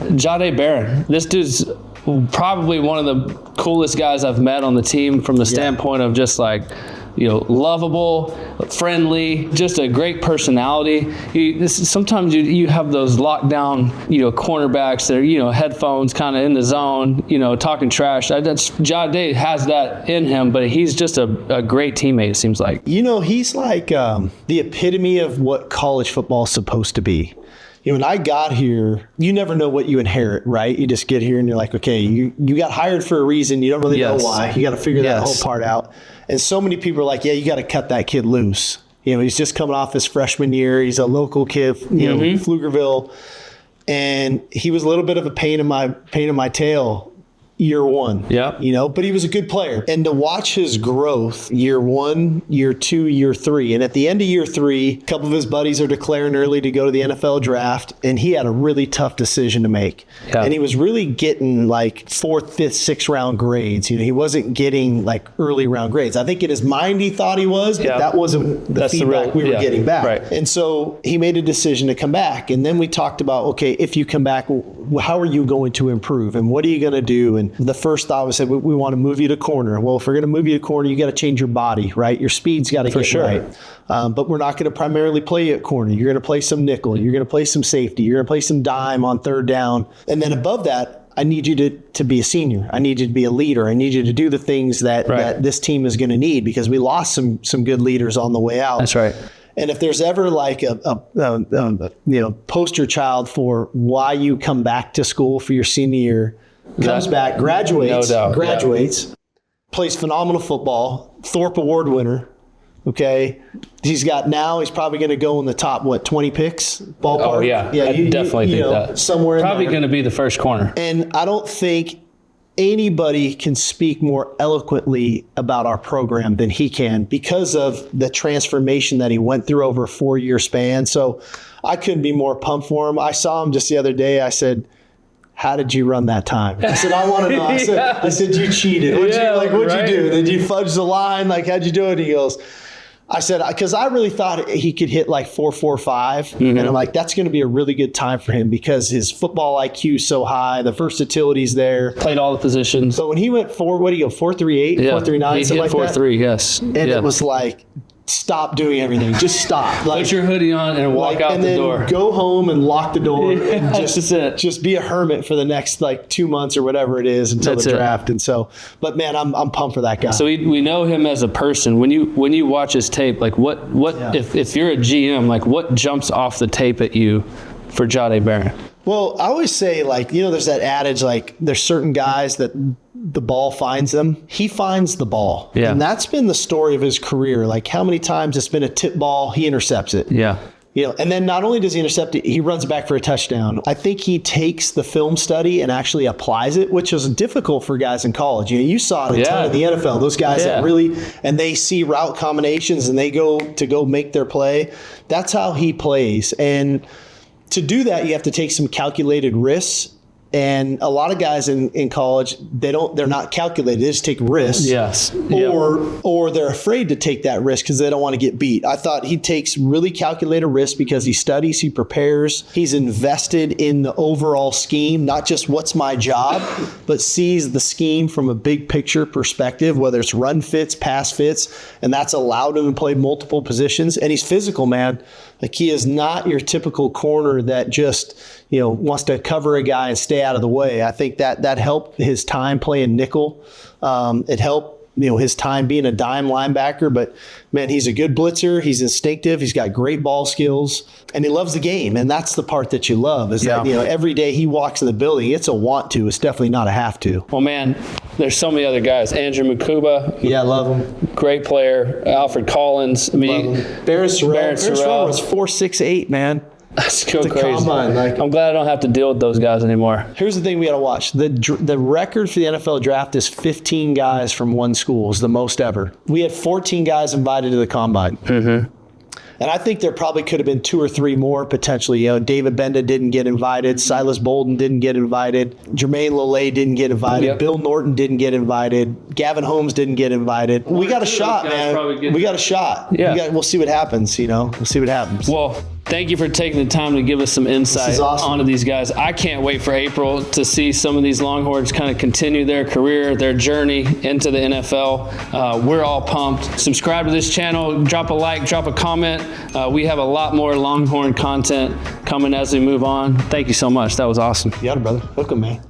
Jahdae Barron. This dude's probably one of the coolest guys I've met on the team from the standpoint of just like, lovable, friendly, just a great personality. Sometimes you have those lockdown, cornerbacks that are, headphones kind of in the zone, talking trash. Jahdae has that in him, but he's just a great teammate, it seems like. He's like the epitome of what college football is supposed to be. When I got here, you never know what you inherit, right? You just get here and you're like, okay, you got hired for a reason. You don't really know why. You got to figure that whole part out. And so many people are like, yeah, you got to cut that kid loose. He's just coming off his freshman year. He's a local kid, Pflugerville. And he was a little bit of a pain in my tail year one. Yeah. But he was a good player. And to watch his growth year 1, year 2, year 3. And at the end of year 3, a couple of his buddies are declaring early to go to the NFL draft. And he had a really tough decision to make. Yeah. And he was really getting like 4th, 5th, 6th round grades. He wasn't getting like early round grades. I think in his mind he thought he was, but that wasn't the feedback we were getting back. Right. And so he made a decision to come back. And then we talked about, okay, if you come back, how are you going to improve? And what are you going to do? And the first thought was, we want to move you to corner. Well, if we're going to move you to corner, you got to change your body, right? Your speed's got to get right. But we're not going to primarily play you at corner. You're going to play some nickel. You're going to play some safety. You're going to play some dime on 3rd down. And then above that, I need you to be a senior. I need you to be a leader. I need you to do the things that this team is going to need, because we lost some good leaders on the way out. That's right. And if there's ever like a poster child for why you come back to school for your senior year, comes back, graduates, plays phenomenal football, Thorpe Award winner. Okay. He's probably going to go in the top, 20 picks ballpark? Oh, yeah. I definitely think that. Somewhere probably going to be the first corner. And I don't think anybody can speak more eloquently about our program than he can, because of the transformation that he went through over a 4-year span. So I couldn't be more pumped for him. I saw him just the other day. I said, how did you run that time? I said, I want to know. I said, you cheated. What'd you do? Did you fudge the line? How'd you do it? He goes, I said, because I really thought he could hit like 4.45. And I'm like, that's going to be a really good time for him, because his football IQ is so high. The versatility's there. Played all the positions. So when he went 4.38, 4.39, something like that? 4.3, yes. And it was like, stop doing everything. Just stop. Put your hoodie on and walk out the door. And then go home and lock the door. And just be a hermit for the next 2 months or whatever it is until the draft. And so, but man, I'm pumped for that guy. So we know him as a person. When you watch his tape, what if you're a GM, what jumps off the tape at you for Jahdae Barron? Well, I always say, there's that adage, there's certain guys that the ball finds them. He finds the ball. Yeah. And that's been the story of his career. How many times it's been a tip ball, he intercepts it. Yeah. And then not only does he intercept it, he runs back for a touchdown. I think he takes the film study and actually applies it, which is difficult for guys in college. You saw it a ton in the NFL. Those guys that really, and they see route combinations and they go make their play. That's how he plays. And to do that, you have to take some calculated risks. And a lot of guys in college, they're not calculated. They just take risks. Yes. Or they're afraid to take that risk because they don't want to get beat. I thought he takes really calculated risks because he studies, he prepares, he's invested in the overall scheme, not just what's my job, but sees the scheme from a big picture perspective, whether it's run fits, pass fits, and that's allowed him to play multiple positions. And he's physical, man. He is not your typical corner that just, wants to cover a guy and stay out of the way. I think that helped his time playing nickel. It helped, his time being a dime linebacker. But, man, he's a good blitzer. He's instinctive. He's got great ball skills. And he loves the game. And that's the part that you love is that, every day he walks in the building, it's a want to. It's definitely not a have to. Well, man, there's so many other guys. Andrew Makuba. Yeah, I love him. Great player. Alfred Collins. Barron Sorrell was 4.68, man. That's so crazy. Combine, I'm glad I don't have to deal with those guys anymore. Here's the thing we got to watch. The record for the NFL draft is 15 guys from one school. Is the most ever. We had 14 guys invited to the combine. Mm-hmm. And I think there probably could have been 2 or 3 more potentially. David Benda didn't get invited. Silas Bolden didn't get invited. Jermaine Lole didn't get invited. Yep. Bill Norton didn't get invited. Gavin Holmes didn't get invited. We got a shot, man. We got a shot. Yeah. We'll see what happens, We'll see what happens. Well, Thank you for taking the time to give us some insight awesome. onto these guys. I can't wait for April to see some of these Longhorns kind of continue their career, their journey into the NFL. We're all pumped. Subscribe to this channel, drop a like, drop a comment. We have a lot more Longhorn content coming as we move on. Thank you so much. That was awesome. You got it, brother. Welcome, man.